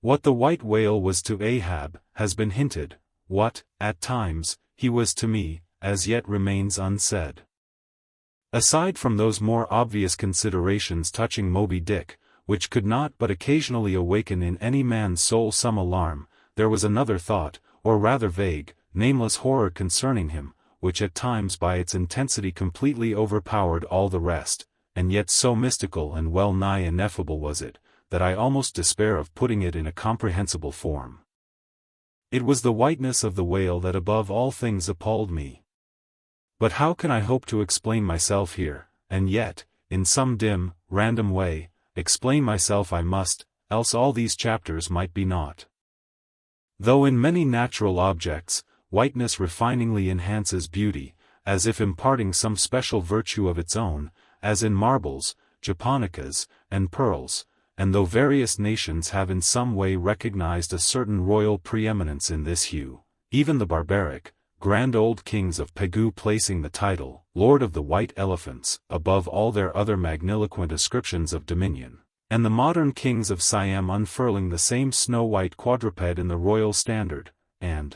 What the white whale was to Ahab, has been hinted; what, at times, he was to me, as yet remains unsaid. Aside from those more obvious considerations touching Moby Dick, which could not but occasionally awaken in any man's soul some alarm, there was another thought, or rather vague, nameless horror concerning him, which at times by its intensity completely overpowered all the rest, and yet so mystical and well nigh ineffable was it, that I almost despair of putting it in a comprehensible form. It was the whiteness of the whale that above all things appalled me. But how can I hope to explain myself here, and yet, in some dim, random way, explain myself I must, else all these chapters might be naught. Though in many natural objects, whiteness refiningly enhances beauty, as if imparting some special virtue of its own, as in marbles, japonicas, and pearls, and though various nations have in some way recognized a certain royal preeminence in this hue, even the barbaric, grand old kings of Pegu placing the title, Lord of the White Elephants, above all their other magniloquent ascriptions of dominion, and the modern kings of Siam unfurling the same snow-white quadruped in the royal standard, and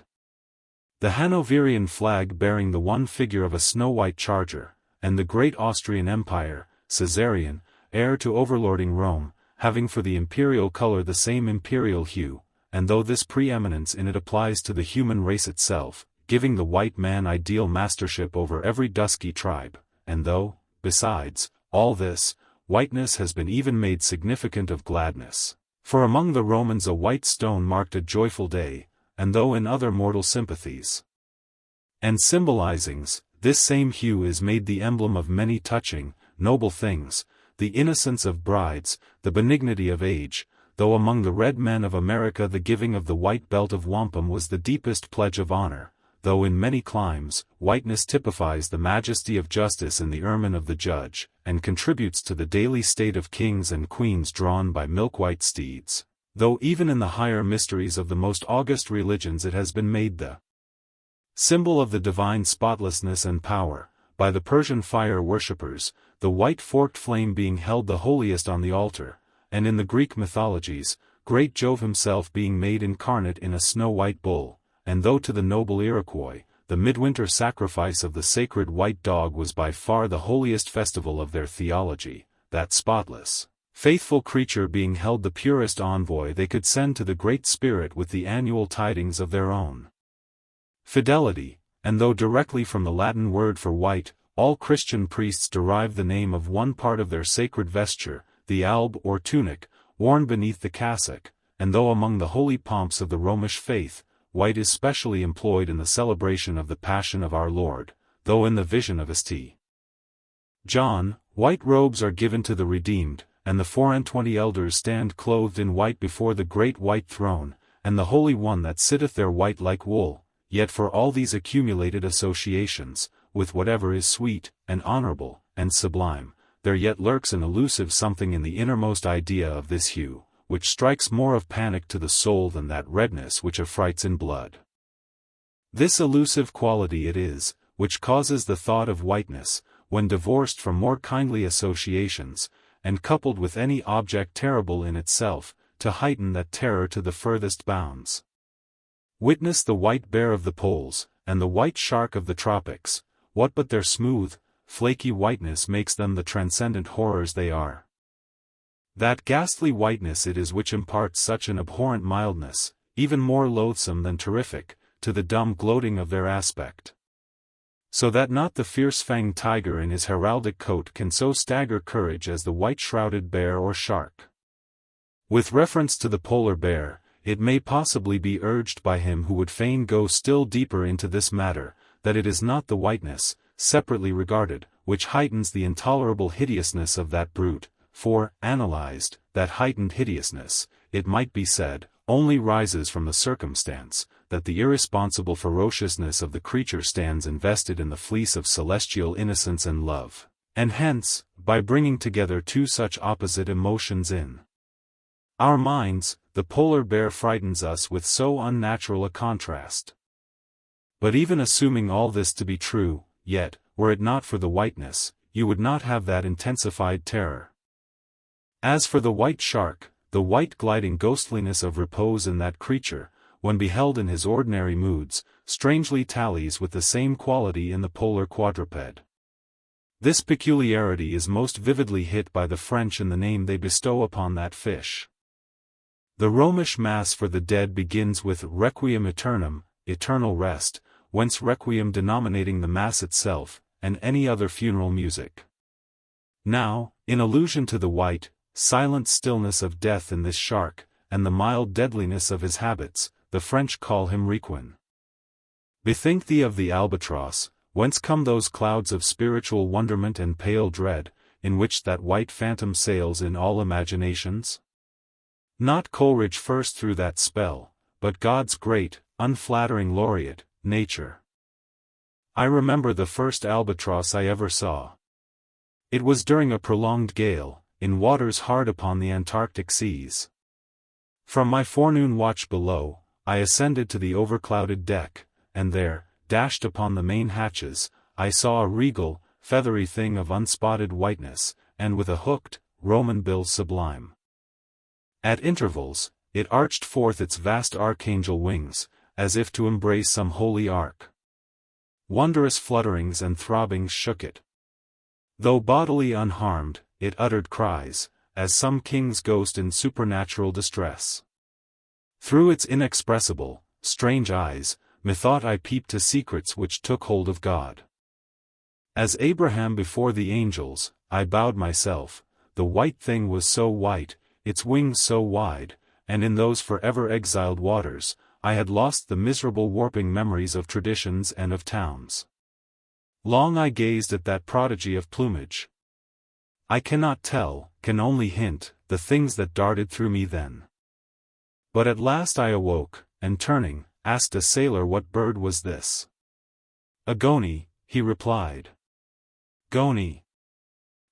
the Hanoverian flag bearing the one figure of a snow-white charger, and the great Austrian Empire, Caesarian, heir to overlording Rome, having for the imperial color the same imperial hue, and though this preeminence in it applies to the human race itself, giving the white man ideal mastership over every dusky tribe, and though, besides, all this, whiteness has been even made significant of gladness, for among the Romans a white stone marked a joyful day, and though in other mortal sympathies and symbolizings, this same hue is made the emblem of many touching, noble things, the innocence of brides, the benignity of age, though among the red men of America the giving of the white belt of wampum was the deepest pledge of honor, though in many climes, whiteness typifies the majesty of justice in the ermine of the judge, and contributes to the daily state of kings and queens drawn by milk-white steeds, though even in the higher mysteries of the most august religions it has been made the symbol of the divine spotlessness and power, by the Persian fire worshippers, the white forked flame being held the holiest on the altar, and in the Greek mythologies, great Jove himself being made incarnate in a snow-white bull, and though to the noble Iroquois, the midwinter sacrifice of the sacred white dog was by far the holiest festival of their theology, that spotless, faithful creature being held the purest envoy they could send to the Great Spirit with the annual tidings of their own fidelity, and though directly from the Latin word for white, all Christian priests derive the name of one part of their sacred vesture, the alb or tunic, worn beneath the cassock, and though among the holy pomps of the Romish faith, white is specially employed in the celebration of the Passion of our Lord, though in the vision of St. John, white robes are given to the redeemed, and the 24 elders stand clothed in white before the great white throne, and the Holy One that sitteth there white like wool, yet for all these accumulated associations, with whatever is sweet, and honorable, and sublime, there yet lurks an elusive something in the innermost idea of this hue, which strikes more of panic to the soul than that redness which affrights in blood. This elusive quality it is, which causes the thought of whiteness, when divorced from more kindly associations, and coupled with any object terrible in itself, to heighten that terror to the furthest bounds. Witness the white bear of the poles, and the white shark of the tropics, what but their smooth, flaky whiteness makes them the transcendent horrors they are. That ghastly whiteness it is which imparts such an abhorrent mildness, even more loathsome than terrific, to the dumb gloating of their aspect. So that not the fierce-fanged tiger in his heraldic coat can so stagger courage as the white-shrouded bear or shark. With reference to the polar bear, it may possibly be urged by him who would fain go still deeper into this matter, that it is not the whiteness, separately regarded, which heightens the intolerable hideousness of that brute, for, analyzed, that heightened hideousness, it might be said, only rises from the circumstance, that the irresponsible ferociousness of the creature stands invested in the fleece of celestial innocence and love, and hence, by bringing together two such opposite emotions in our minds, the polar bear frightens us with so unnatural a contrast. But even assuming all this to be true, yet, were it not for the whiteness, you would not have that intensified terror. As for the white shark, the white gliding ghostliness of repose in that creature, when beheld in his ordinary moods, strangely tallies with the same quality in the polar quadruped. This peculiarity is most vividly hit by the French in the name they bestow upon that fish. The Romish Mass for the dead begins with Requiem Aeternam, eternal rest, whence Requiem denominating the Mass itself, and any other funeral music. Now, in allusion to the white, silent stillness of death in this shark, and the mild deadliness of his habits, the French call him Requin. Bethink thee of the albatross, whence come those clouds of spiritual wonderment and pale dread, in which that white phantom sails in all imaginations? Not Coleridge first threw that spell, but God's great, unflattering laureate, nature. I remember the first albatross I ever saw. It was during a prolonged gale, in waters hard upon the Antarctic seas. From my forenoon watch below, I ascended to the overclouded deck, and there, dashed upon the main hatches, I saw a regal, feathery thing of unspotted whiteness, and with a hooked, Roman bill sublime. At intervals, it arched forth its vast archangel wings, as if to embrace some holy ark. Wondrous flutterings and throbbings shook it. Though bodily unharmed, it uttered cries, as some king's ghost in supernatural distress. Through its inexpressible, strange eyes, methought I peeped to secrets which took hold of God. As Abraham before the angels, I bowed myself. The white thing was so white, its wings so wide, and in those forever exiled waters, I had lost the miserable warping memories of traditions and of towns. Long I gazed at that prodigy of plumage. I cannot tell, can only hint, the things that darted through me then. But at last I awoke, and turning, asked a sailor what bird was this. A goney, he replied. Goney.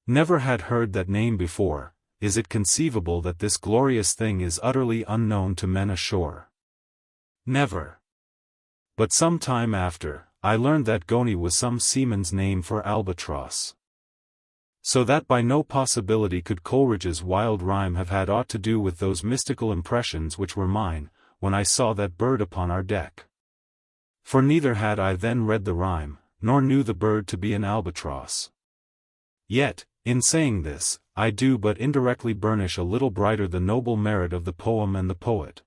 Never had heard that name before. Is it conceivable that this glorious thing is utterly unknown to men ashore? Never. But some time after, I learned that goney was some seaman's name for albatross. So that by no possibility could Coleridge's wild rhyme have had aught to do with those mystical impressions which were mine, when I saw that bird upon our deck. For neither had I then read the rhyme, nor knew the bird to be an albatross. Yet, in saying this, I do but indirectly burnish a little brighter the noble merit of the poem and the poet.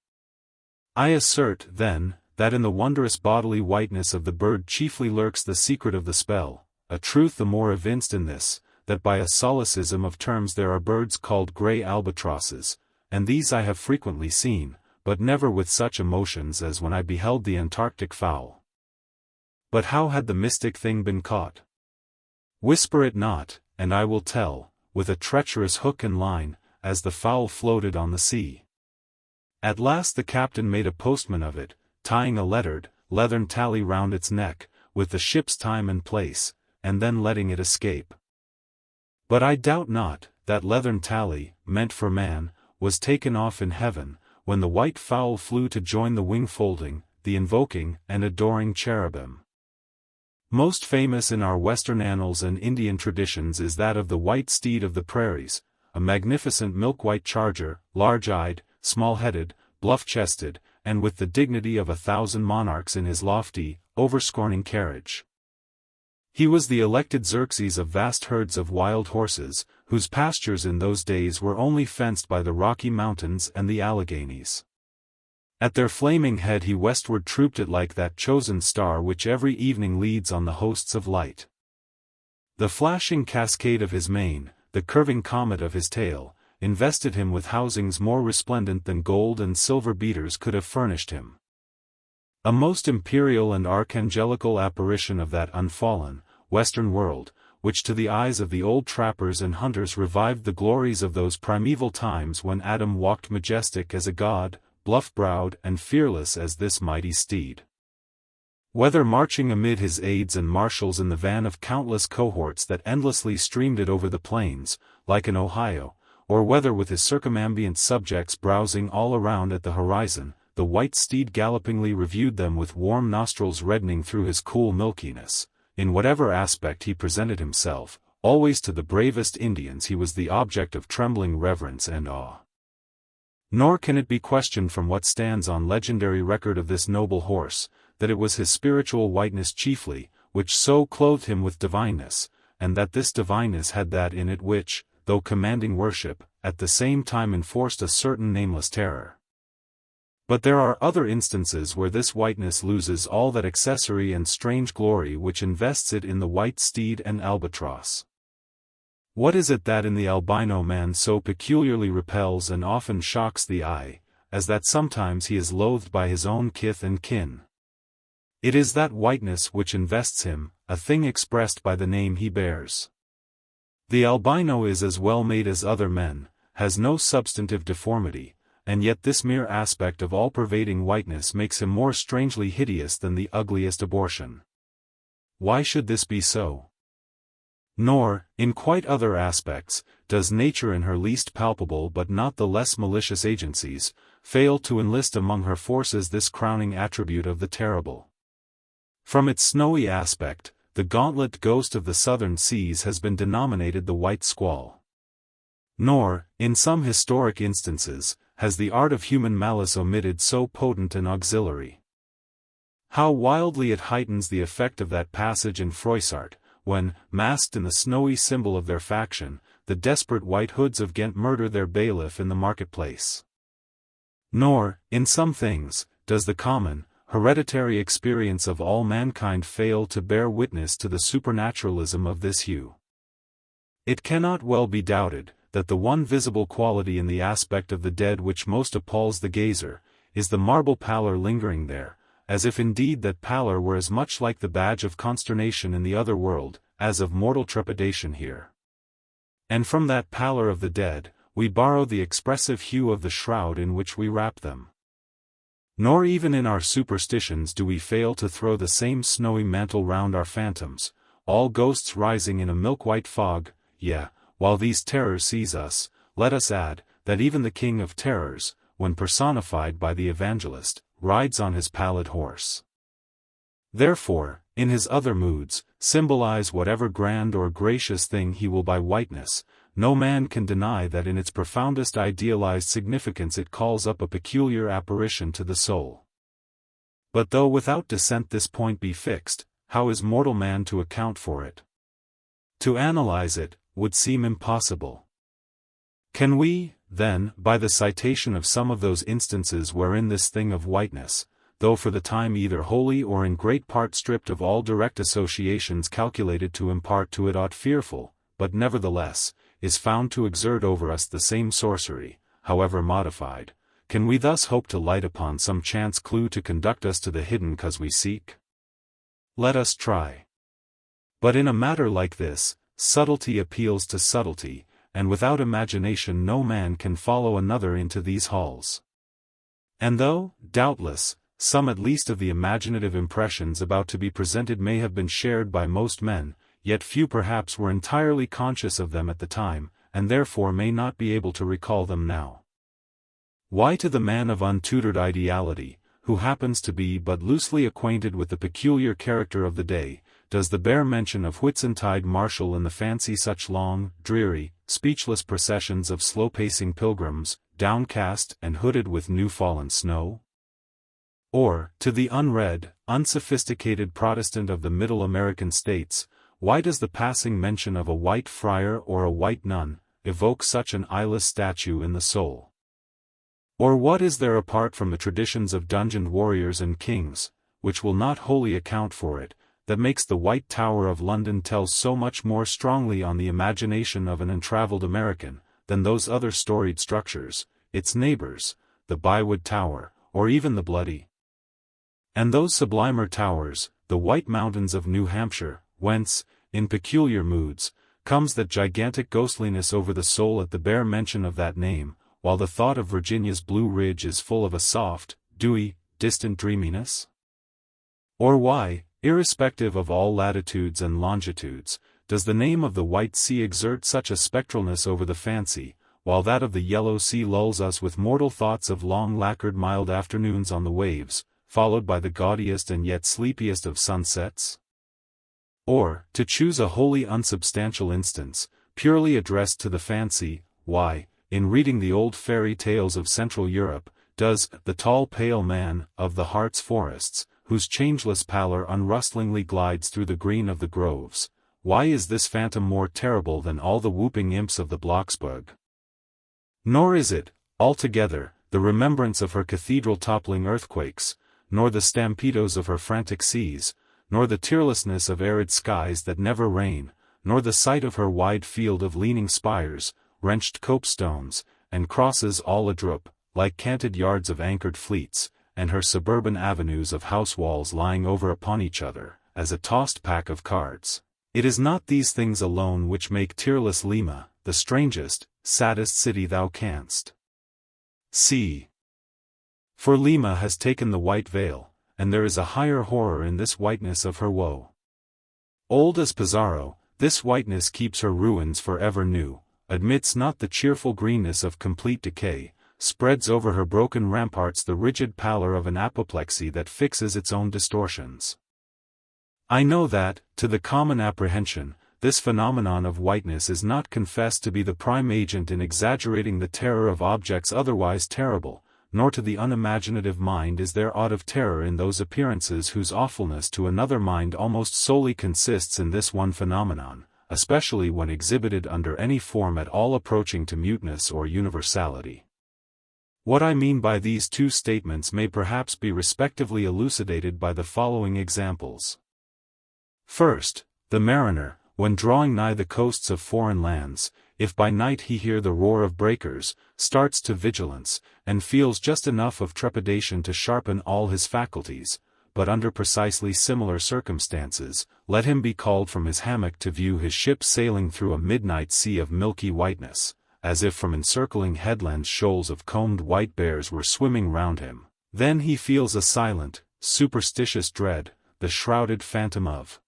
I assert, then, that in the wondrous bodily whiteness of the bird chiefly lurks the secret of the spell, a truth the more evinced in this, that by a solecism of terms there are birds called grey albatrosses, and these I have frequently seen, but never with such emotions as when I beheld the Antarctic fowl. But how had the mystic thing been caught? Whisper it not, and I will tell, with a treacherous hook and line, as the fowl floated on the sea. At last the captain made a postman of it, tying a lettered, leathern tally round its neck, with the ship's time and place, and then letting it escape. But I doubt not, that leathern tally, meant for man, was taken off in heaven, when the white fowl flew to join the wing-folding, the invoking and adoring cherubim. Most famous in our Western annals and Indian traditions is that of the white steed of the prairies, a magnificent milk-white charger, large-eyed, small-headed, bluff-chested, and with the dignity of 1,000 monarchs in his lofty, over-scorning carriage. He was the elected Xerxes of vast herds of wild horses, whose pastures in those days were only fenced by the Rocky Mountains and the Alleghanies. At their flaming head he westward trooped it like that chosen star which every evening leads on the hosts of light. The flashing cascade of his mane, the curving comet of his tail, invested him with housings more resplendent than gold and silver beaters could have furnished him. A most imperial and archangelical apparition of that unfallen, western world, which to the eyes of the old trappers and hunters revived the glories of those primeval times when Adam walked majestic as a god, bluff-browed and fearless as this mighty steed. Whether marching amid his aides and marshals in the van of countless cohorts that endlessly streamed it over the plains, like an Ohio, or whether with his circumambient subjects browsing all around at the horizon, the white steed gallopingly reviewed them with warm nostrils reddening through his cool milkiness. In whatever aspect he presented himself, always to the bravest Indians he was the object of trembling reverence and awe. Nor can it be questioned from what stands on legendary record of this noble horse, that it was his spiritual whiteness chiefly, which so clothed him with divineness, and that this divineness had that in it which, though commanding worship, at the same time enforced a certain nameless terror. But there are other instances where this whiteness loses all that accessory and strange glory which invests it in the white steed and albatross. What is it that in the albino man so peculiarly repels and often shocks the eye, as that sometimes he is loathed by his own kith and kin? It is that whiteness which invests him, a thing expressed by the name he bears. The albino is as well made as other men, has no substantive deformity, and yet this mere aspect of all-pervading whiteness makes him more strangely hideous than the ugliest abortion. Why should this be so? Nor, in quite other aspects, does nature in her least palpable but not the less malicious agencies, fail to enlist among her forces this crowning attribute of the terrible. From its snowy aspect, the gauntlet ghost of the southern seas has been denominated the white squall. Nor, in some historic instances, has the art of human malice omitted so potent an auxiliary. How wildly it heightens the effect of that passage in Froissart, when, masked in the snowy symbol of their faction, the desperate White Hoods of Ghent murder their bailiff in the marketplace. Nor, in some things, does the common, hereditary experience of all mankind fail to bear witness to the supernaturalism of this hue. It cannot well be doubted, that the one visible quality in the aspect of the dead which most appalls the gazer, is the marble pallor lingering there, as if indeed that pallor were as much like the badge of consternation in the other world, as of mortal trepidation here. And from that pallor of the dead, we borrow the expressive hue of the shroud in which we wrap them. Nor even in our superstitions do we fail to throw the same snowy mantle round our phantoms, all ghosts rising in a milk-white fog. Yea, while these terrors seize us, let us add, that even the King of Terrors, when personified by the evangelist, rides on his pallid horse. Therefore, in his other moods, symbolize whatever grand or gracious thing he will by whiteness, no man can deny that in its profoundest idealized significance it calls up a peculiar apparition to the soul. But though without dissent this point be fixed, how is mortal man to account for it? To analyze it, would seem impossible. Can we, then, by the citation of some of those instances wherein this thing of whiteness, though for the time either wholly or in great part stripped of all direct associations calculated to impart to it aught fearful, but nevertheless, is found to exert over us the same sorcery, however modified, can we thus hope to light upon some chance clue to conduct us to the hidden cause we seek? Let us try. But in a matter like this, subtlety appeals to subtlety, and without imagination no man can follow another into these halls. And though, doubtless, some at least of the imaginative impressions about to be presented may have been shared by most men, yet few perhaps were entirely conscious of them at the time, and therefore may not be able to recall them now. Why to the man of untutored ideality, who happens to be but loosely acquainted with the peculiar character of the day, does the bare mention of Whitsuntide marshal in the fancy such long, dreary, speechless processions of slow-pacing pilgrims, downcast and hooded with new-fallen snow? Or, to the unread, unsophisticated Protestant of the Middle American states, why does the passing mention of a white friar or a white nun evoke such an eyeless statue in the soul? Or what is there apart from the traditions of dungeoned warriors and kings, which will not wholly account for it, that makes the White Tower of London tell so much more strongly on the imagination of an untraveled American, than those other storied structures, its neighbors, the Bywood Tower, or even the Bloody? And those sublimer towers, the White Mountains of New Hampshire, whence, in peculiar moods, comes that gigantic ghostliness over the soul at the bare mention of that name, while the thought of Virginia's Blue Ridge is full of a soft, dewy, distant dreaminess? Or why, irrespective of all latitudes and longitudes, does the name of the White Sea exert such a spectralness over the fancy, while that of the Yellow Sea lulls us with mortal thoughts of long lacquered mild afternoons on the waves, followed by the gaudiest and yet sleepiest of sunsets? Or, to choose a wholly unsubstantial instance, purely addressed to the fancy, why, in reading the old fairy tales of Central Europe, does the tall pale man of the heart's forests, whose changeless pallor unrustlingly glides through the green of the groves, why is this phantom more terrible than all the whooping imps of the Blocksberg? Nor is it, altogether, the remembrance of her cathedral-toppling earthquakes, nor the stampedos of her frantic seas, nor the tearlessness of arid skies that never rain, nor the sight of her wide field of leaning spires, wrenched copestones, and crosses all adroop, like canted yards of anchored fleets, and her suburban avenues of house walls lying over upon each other, as a tossed pack of cards. It is not these things alone which make tearless Lima, the strangest, saddest city thou canst see. For Lima has taken the white veil, and there is a higher horror in this whiteness of her woe. Old as Pizarro, this whiteness keeps her ruins forever new, admits not the cheerful greenness of complete decay, spreads over her broken ramparts the rigid pallor of an apoplexy that fixes its own distortions. I know that, to the common apprehension, this phenomenon of whiteness is not confessed to be the prime agent in exaggerating the terror of objects otherwise terrible, nor to the unimaginative mind is there aught of terror in those appearances whose awfulness to another mind almost solely consists in this one phenomenon, especially when exhibited under any form at all approaching to muteness or universality. What I mean by these two statements may perhaps be respectively elucidated by the following examples. First, the mariner, when drawing nigh the coasts of foreign lands, if by night he hear the roar of breakers, starts to vigilance, and feels just enough of trepidation to sharpen all his faculties, but under precisely similar circumstances, let him be called from his hammock to view his ship sailing through a midnight sea of milky whiteness, as if from encircling headlands shoals of combed white bears were swimming round him. Then he feels a silent, superstitious dread, the shrouded phantom of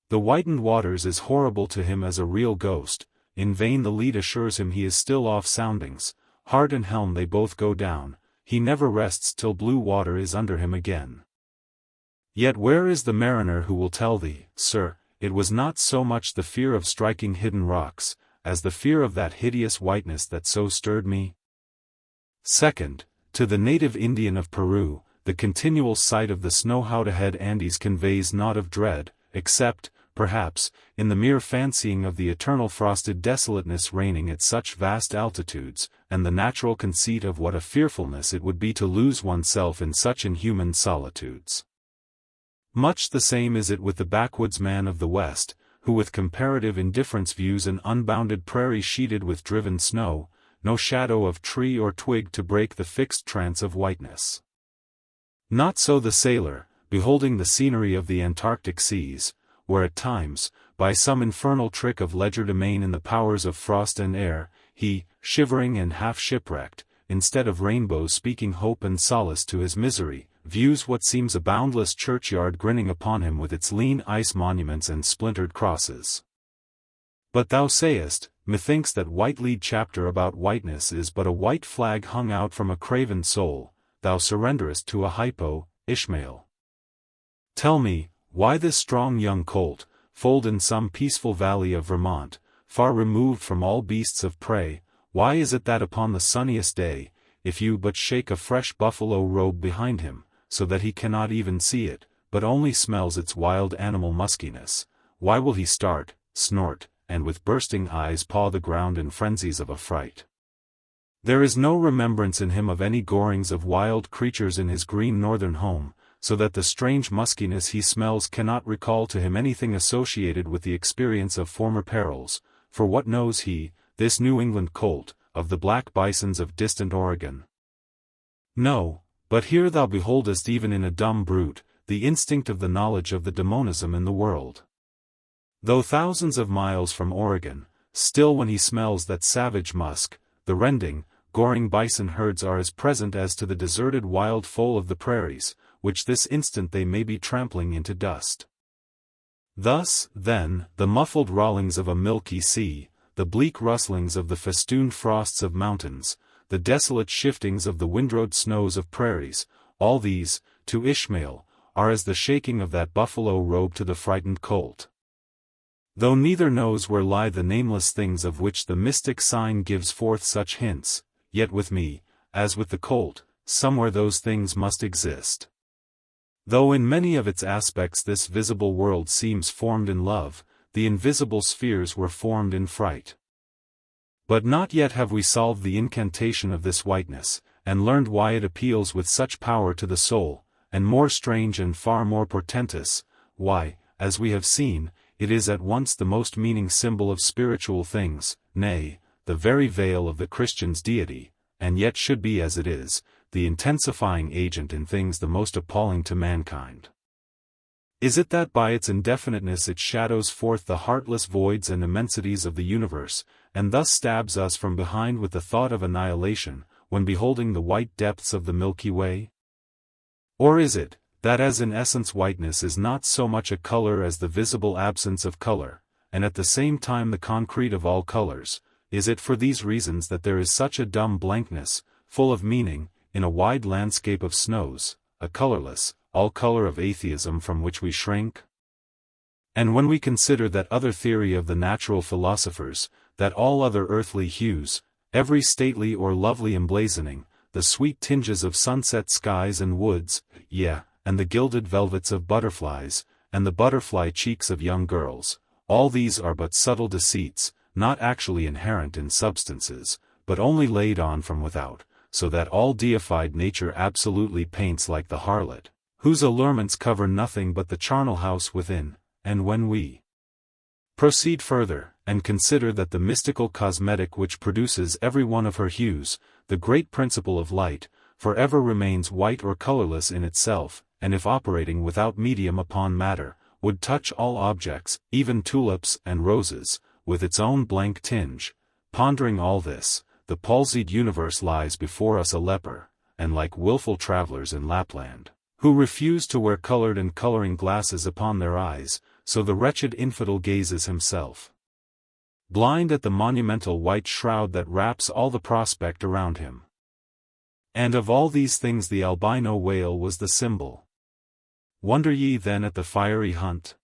the whitened waters is horrible to him as a real ghost. In vain the lead assures him he is still off soundings, heart and helm they both go down, he never rests till blue water is under him again. Yet where is the mariner who will tell thee, sir, it was not so much the fear of striking hidden rocks, as the fear of that hideous whiteness that so stirred me? Second, to the native Indian of Peru, the continual sight of the snow-howed Andes conveys naught of dread, except, perhaps, in the mere fancying of the eternal frosted desolateness reigning at such vast altitudes, and the natural conceit of what a fearfulness it would be to lose oneself in such inhuman solitudes. Much the same is it with the backwoodsman of the West, who with comparative indifference views an unbounded prairie sheeted with driven snow, no shadow of tree or twig to break the fixed trance of whiteness. Not so the sailor, beholding the scenery of the Antarctic seas, where at times, by some infernal trick of legerdemain in the powers of frost and air, he, shivering and half shipwrecked, instead of rainbows speaking hope and solace to his misery, views what seems a boundless churchyard grinning upon him with its lean ice monuments and splintered crosses. But thou sayest, methinks that white-lead chapter about whiteness is but a white flag hung out from a craven soul, thou surrenderest to a hypo, Ishmael. Tell me, why this strong young colt, foaled in some peaceful valley of Vermont, far removed from all beasts of prey, why is it that upon the sunniest day, if you but shake a fresh buffalo robe behind him, so that he cannot even see it, but only smells its wild animal muskiness, why will he start, snort, and with bursting eyes paw the ground in frenzies of affright? There is no remembrance in him of any gorings of wild creatures in his green northern home, so that the strange muskiness he smells cannot recall to him anything associated with the experience of former perils, for what knows he, this New England colt, of the black bisons of distant Oregon? No, but here thou beholdest even in a dumb brute, the instinct of the knowledge of the demonism in the world. Though thousands of miles from Oregon, still when he smells that savage musk, the rending, goring bison herds are as present as to the deserted wild foal of the prairies, which this instant they may be trampling into dust. Thus, then, the muffled rollings of a milky sea, the bleak rustlings of the festooned frosts of mountains, the desolate shiftings of the windrowed snows of prairies, all these, to Ishmael, are as the shaking of that buffalo robe to the frightened colt. Though neither knows where lie the nameless things of which the mystic sign gives forth such hints, yet with me, as with the colt, somewhere those things must exist. Though in many of its aspects this visible world seems formed in love, the invisible spheres were formed in fright. But not yet have we solved the incantation of this whiteness, and learned why it appeals with such power to the soul, and more strange and far more portentous, why, as we have seen, it is at once the most meaning symbol of spiritual things, nay, the very veil of the Christian's deity, and yet should be as it is, the intensifying agent in things the most appalling to mankind. Is it that by its indefiniteness it shadows forth the heartless voids and immensities of the universe, and thus stabs us from behind with the thought of annihilation, when beholding the white depths of the Milky Way? Or is it, that as in essence whiteness is not so much a color as the visible absence of color, and at the same time the concrete of all colors, is it for these reasons that there is such a dumb blankness, full of meaning, in a wide landscape of snows, a colorless, all color of atheism from which we shrink? And when we consider that other theory of the natural philosophers, that all other earthly hues, every stately or lovely emblazoning, the sweet tinges of sunset skies and woods, yea, and the gilded velvets of butterflies, and the butterfly cheeks of young girls, all these are but subtle deceits, not actually inherent in substances, but only laid on from without, so that all deified nature absolutely paints like the harlot, whose allurements cover nothing but the charnel house within. And when we proceed further, and consider that the mystical cosmetic which produces every one of her hues, the great principle of light, forever remains white or colorless in itself, and if operating without medium upon matter, would touch all objects, even tulips and roses, with its own blank tinge, pondering all this, the palsied universe lies before us a leper, and like willful travelers in Lapland, who refuse to wear colored and coloring glasses upon their eyes, so the wretched infidel gazes himself, blind at the monumental white shroud that wraps all the prospect around him. And of all these things the albino whale was the symbol. Wonder ye then at the fiery hunt?